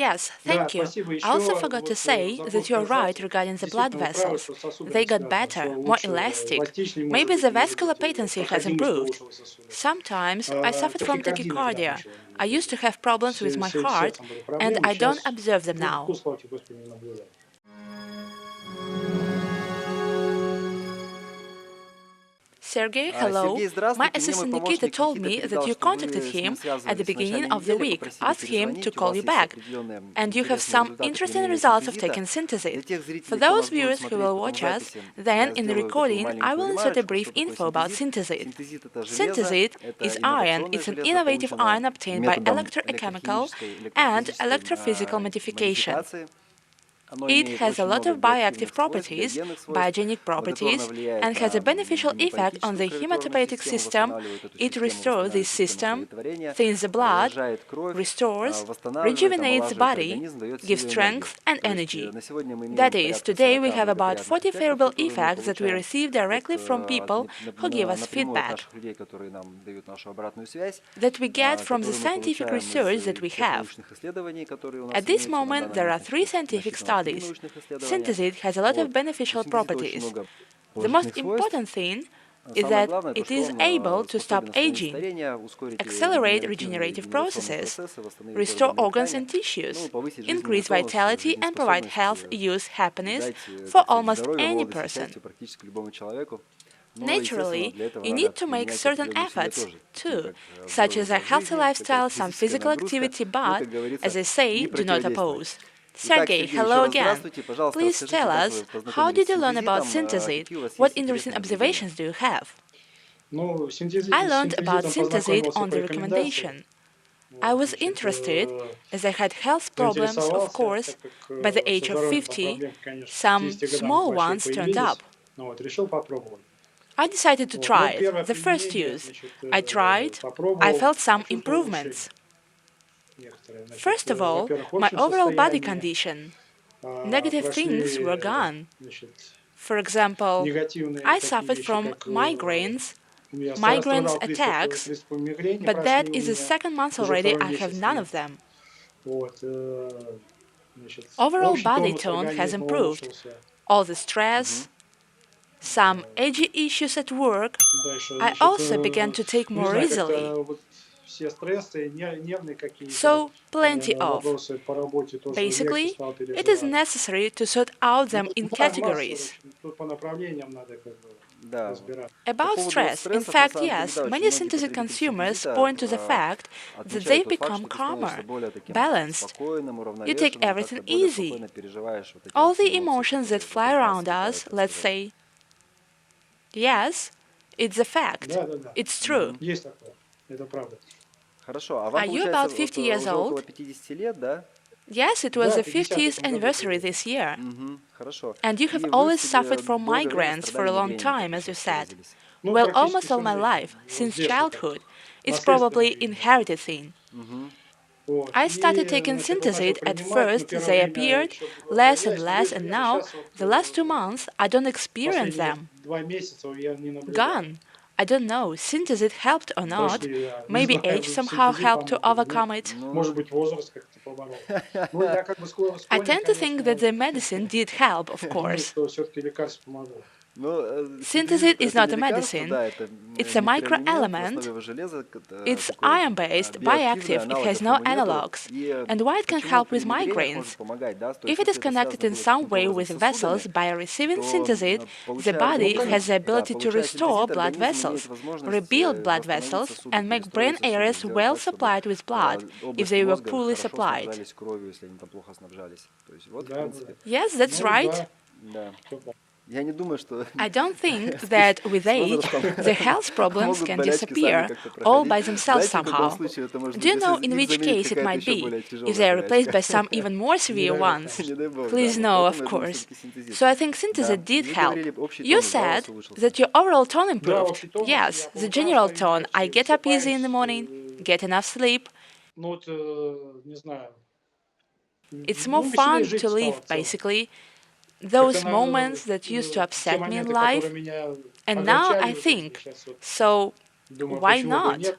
Yes, thank you. I also forgot to say that you're right regarding the blood vessels. They got better, more elastic. Maybe the vascular patency has improved. Sometimes I suffered from tachycardia. I used to have problems with my heart, and I don't observe them now. Sergey, hello. Сергей, My здравствуйте. Мне мой assistant Nikita помощник told Никита me that передал, you что contacted вы с ним him at the связывались в beginning начале of the недели, week. просили Ask him to перезвонить. У call вас you есть back. определенные And you have интересные some результаты interesting применения results of синтезита. taking Для Synthesit. тех For зрителей, кто those нас будет viewers who смотреть will потом watch us, записи, then я in the сделаю такую recording I маленькую will insert a ремарочку, brief что такое info about синтезит. Synthesit. Синтезит — это железо, Synthesit это is iron. инновационное It's an железо, innovative полученное iron obtained by методом electrochemical электрохимической, and электрофизической electrophysical modification. модификации. Оно It имеет has a очень lot много of bioactive биоактивных свойств, properties, биогенных свойств, biogenic благотворно properties, влияет and has a на beneficial effect on гемопоэтическую the кроветворную hematopoietic систему, system. восстанавливает эту It систему, restores this восстанавливает систему system, кроветворения, thins the blood, разжижает кровь, restores, восстанавливает, rejuvenates the омолаживает body, организм, дает gives силу и энергию. strength and То есть energy. на сегодня мы That имеем is, порядка today we 40 have about благоприятных 40 эффектов, favorable которые мы effects that we получаем receive directly from people who give us напрямую от feedback, наших людей, которые нам дают нашу обратную связь, that we get from the которые мы scientific получаем research that из we тех have. научных исследований, которые у нас At this имеются. На moment, данный there are момент three их scientific насчитывалось 3 studies. научных исследования. Synthesit has a lot of Вот. У beneficial синтезита очень properties. много The most положительных свойств. important thing is Самое that главное, то, it что is он able to stop способен остановить aging, старение, ускорить accelerate регенеративные regenerative регенерационные processes, процессы, восстановить restore органы и organs ткани, and tissues, повысить жизненный increase тонус, vitality, and provide жизнеспособность health, youth, и happiness дать, for так сказать, almost здоровье, any молодость и person. счастье практически любому человеку. Но, естественно, Naturally, для этого you надо need to make применять certain определенные усилия efforts тоже, такие too, как such здоровый as a образ healthy жизни, lifestyle, какая-то some физическая physical нагрузка, activity, но, but, как говорится, as I say, не do not противодействовать. oppose. Итак, Sergey, Сергей, еще hello раз again. здравствуйте. Пожалуйста, Please расскажите, tell как us, вы how познакомились did с you learn about синтезитом, Synthesit? какие у вас What есть interesting интересные наблюдения? observations do you have? Ну, I с learned about синтезитом Synthesit познакомился on по the рекомендации. recommendation. I was Значит, interested, as I had health problems, of заинтересовался, course. так как By the со age of здоровьем там 50, проблемы, конечно, к some 50 годам small большие ones turned up. появились. Решил попробовать. I decided to try it, Первое the first применение, use. значит, I tried, I попробовал, felt some почувствовал улучшение improvements. некоторое. Значит, First of all, во-первых, my общее overall body состояние, condition. Negative things were прошли, gone. значит, For example, негативные I такие suffered вещи, from как migraines, я migraines страдал attacks, приступами мигрени, but прошли that у is the меня, second month уже already второй I have месяц none нет. of them. Значит, Overall общий body тонус tone has организма improved. улучшился. All the stress, some edgy issues at work, Дальше, I значит, also began to take не more знаю, easily. как-то вот все стрессы, нервные какие-то So, plenty of. вопросы по работе тоже легче Basically, стал it is переживать. necessary to sort out them in Масса, categories. тут по направлениям надо как бы разбирать. About stress, in fact, yes, many synthetic consumers point to the fact that they become calmer, balanced. You take everything easy. All the emotions that fly around us, let's say. Yes, it's a fact. Да. It's true. Есть такое, это правда. Хорошо, а Are вам, you получается, about 50 years уже около old? 50 лет, да? Yes, it was Да, the в 50-м 50th году anniversary было. this year. Хорошо. And you И have вы always себе suffered from долгое время migraines for страдали a long мигренями, time, как as вы you сейчас said. выразились. Well, практически almost всю all my жизнь. life, Вот since с детства childhood. как-то. It's Наследственное, probably видимо. inherited thing. I started taking Значит, вот начал Synthesit. At принимать, но first, первое they время appeared еще less and боялись, но less, and now, сейчас вот the last 2 months, I don't experience последние them. 2 месяца я не наблюдаю. Gone. I don't know, Synthesit helped or not. Прошли, да. Не Maybe знаю, age somehow синтезит helped to помог или нет. overcome it. Может быть, возраст как-то поборол. Ну, я как бы I склонен, tend to think конечно, that the medicine did help, of думаю, course. что все-таки лекарство помогло. Synthesit is это not не a лекарство, medicine. да, это It's a микроэлемент в microelement. основе железа, It's такой iron-based, биоактивный, bioactive, it has аналогов no ему нету. analogs. И And why it can почему help при with мигренях migraines? может помогать, да? То есть If it is если это connected связано in было some каким-то way образом with с vessels, сосудами, by receiving то Synthesit, the получая body организм, has the ability to получая restore синтезит, blood организм имеет vessels, возможность rebuild blood восстановить vessels, сосуды, and make brain перестроить сосуды, areas сделать well так, чтобы supplied with blood, if области they were мозга poorly хорошо supplied. снабжались кровью, если они там плохо снабжались. То есть вот, в Да. принципе, Yes, that's Ну, right. да. всё так. Я не думаю, что I don't think that with age the health problems могут can болячки сами disappear как-то all проходить. by themselves Знаете, в каком somehow. случае это может Do you быть? know Если in их which заменит case it какая-то might еще be, более if тяжелая they are replaced by болячка. some even more severe дай бог, ones? конечно. Не дай бог, Please да. no, Вот of поэтому я думаю, course. все-таки синтезит. So I think Да. Synthesit did Вы help. говорили, общий You тонус said голоса улучшился. that your overall tone Да, improved. общий тонус, Yes, я по the утрам general стою, tone. I почти get up easy in the просыпаюсь, morning, get enough sleep. ну вот, не знаю, It's more ну, веселее fun to жить стало live, в целом. basically. Как-то Those moments that used to те upset me in моменты, life. которые меня And now I огорчали в жизни, think, сейчас вот so думаю, why почему бы и not? нет.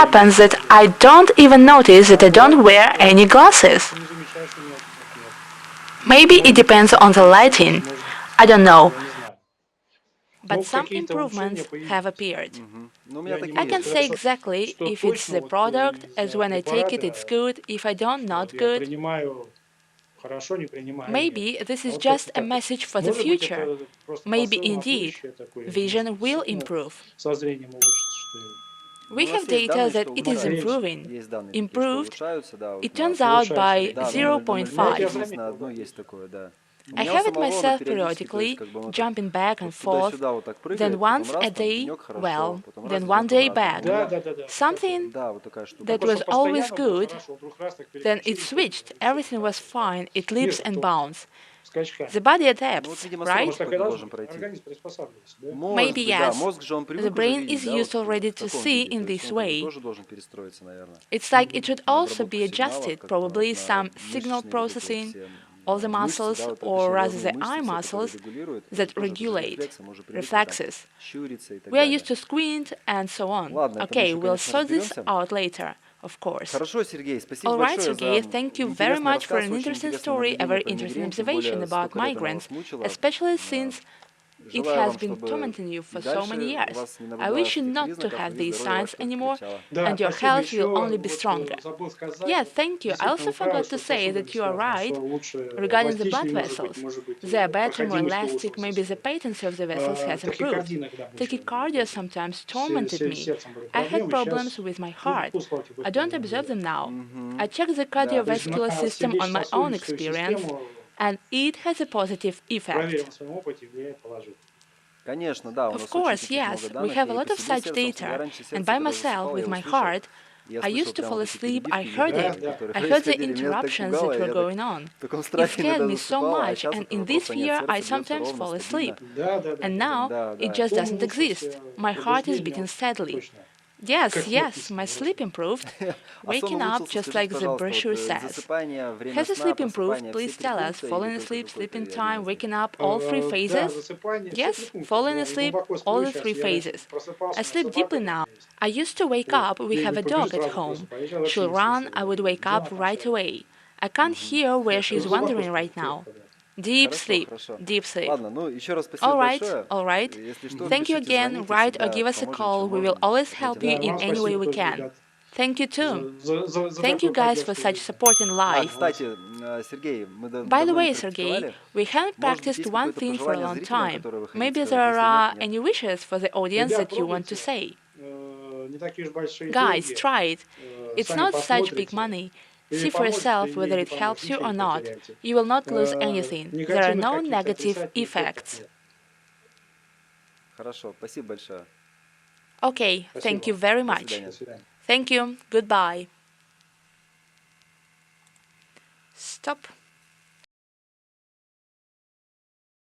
happens that I don't even notice that I don't wear any glasses. Ты не замечаешь, что мелких нет. Maybe it depends on the lighting. I don't know. Я не знаю. But Ну, some какие-то улучшения improvements have появились. appeared. Ну, у меня Я не так и I могу can есть. сказать, say что, exactly что if it's точно the вот product, as из-за when I take it, препарата, it's good, if I don't, что вот not я good. принимаю хорошо, не принимаю нет. Maybe this А is вот just как-то a так вот. message for the Может быть, future. это просто Maybe посыл на indeed будущее такой, vision will ну, improve. со зрением улучшится. Ну, We у нас have есть data данные, that что it is Надеемся. improving. есть данные такие, что Improved, улучшаются, да, вот it на, turns out Улучшается, by да. да, на 0.5. Я 0,5 есть, заметил, на да, одну есть есть. такое, да. У I меня у have it самого, оно myself периодически, то есть, periodically, как бы оно так jumping back and вот forth, туда-сюда вот так then прыгает, потом once a раз, там day, денек хорошо, well, потом раз, then one денек day обратно. У bad. Да, меня, да, да, да, вот такое. Something да, вот такая штука. that То, что was always постоянно было good, хорошо, вдруг раз так then it переключились, switched, и все, everything was раз, и так. fine, it leaps Мир and тут bounds. скачками. The body Ну вот, adapts, видимо, срок Может, right? так и какой-то должно должен быть. пройти. Организм приспосабливается, да? Может Maybe быть, да, yes. мозг же он The привык уже brain видеть, is да, used вот already в to таком see виде, то in есть this он как бы way. тоже должен перестроиться, наверное, It's like it should на also обработку be сигналов, adjusted, как бы вот probably на some signal мышечные вот эти вот processing, все all the мышцы, muscles, да, вот, or точнее rather головные the мышцы, eye все, которые muscles регулируют, они that тоже даже regulate рефлексы, мы уже привыкли там reflexes. щуриться и так We are далее. used to squint and so on. Ладно, это мы Okay, еще, we'll конечно, sort this разберемся. out later, of course. Хорошо, Сергей, спасибо Alright, большое за Sergey, thank you very интересный much for рассказ, an очень interesting интересное story, a наблюдение very про interesting мигрень, тем observation более about столько лет она migraines, вас мучила. especially since it Желаю has вам, been чтобы tormenting you и for so many дальше у years. вас, не I наблюдая wish you этих not to признаков, have и these здоровье signs ваше только anymore, крепчало. Да, and your спасибо. health will Еще only be вот stronger. забыл сказать, Yeah, вот thank you. I действительно also вы правы, forgot что to с say сосудами that you are связано, что right лучше regarding the blood эластичнее vessels. может быть They are и better, more проходимость elastic, улучшилась maybe the сосудов. patency of the vessels has improved. Тахикардия иногда мучила меня Tachycardia тоже. sometimes С tormented me. сердцем были I had проблемы, problems сейчас with my ну, heart. пустотки I хоть don't не observe them наблюдаю. now. I Мгм. checked the Да, То есть cardiovascular на system on my own сердечно-сосудистую experience, систему and it has a positive в effect. проверенном своем опыте влияет положительно. конечно, да, у Of нас очень course, таких много yes, we данных. have Я a и по lot of себе such сердцем, я data, раньше and сердце, by когда myself, засыпал, я with его my слышал, heart, и я I слышал used to прямо fall вот эти asleep, I перебивки heard Да, it. нервные, да. которые I heard the происходили, меня это так interruptions пугало, that и were я так going on. в таком It страхе scared иногда me so засыпал, а much, сейчас and этого in this просто нет, fear I сердце бьется sometimes ровно, fall стабильно. asleep. Да, да, да, And да, да. now Да, it да. just Помню, doesn't exist. улучшился My heart is пробуждение, beating вот steadily. точно, Yes, как yes, написано my в sleep розыске. improved. А сон Waking up улучшился, just скажите, like the пожалуйста, вот brochure says. засыпание, время Has the сна, sleep improved? просыпание, все Please 3 tell us. пункта или Falling только asleep, sleeping какой-то один time, из них? waking up, all three Да, phases? засыпание, все три Yes, пункта. falling Я asleep, глубоко all сплю the сейчас. three Я раньше phases. просыпался, I у меня sleep собака deeply дома now. есть. I used to wake Вот. up, we have Где-нибудь a dog побежит, at сразу home. просыпаюсь. Я сейчас вообще She'll не слышу run, I его. would wake Где она up там right шарится. away. I can't hear where Так что she's глубоко wandering сплю, right now. крепко, да. Deep Хорошо, sleep, хорошо. deep sleep. Ладно, ну еще раз спасибо All right, большое. all right. Если что, Thank you пишите, again. звоните, Write or всегда give us a поможем, чем call. We will можем. always Поддержим help you Да, in вам друг друга. any way спасибо we тоже, can. ребят, Thank you too. за Thank you такое guys for such поддержку. support in А, life. Молодцы. кстати, Сергей, мы By the давно не way, Sergey, практиковали. we haven't Может быть, practiced есть one какое-то thing for a пожелание long зрителям, time. которые вы хотите Maybe сказать? there Если are нет, нет. any wishes for the audience Ребят, that you want to пробуйте. say. Не такие уж большие Guys, деньги. try it. It's Сами not such big посмотрите. money. Или See for поможет, yourself или whether не it поможет. helps you Ничего or не not. потеряете. You will not lose anything. There are Негативных no каких-то negative отрицательных эффектов effects. нет. Хорошо, спасибо большое. Okay, thank Спасибо you вам. very До much. свидания. До свидания. Thank you. Goodbye. Stop.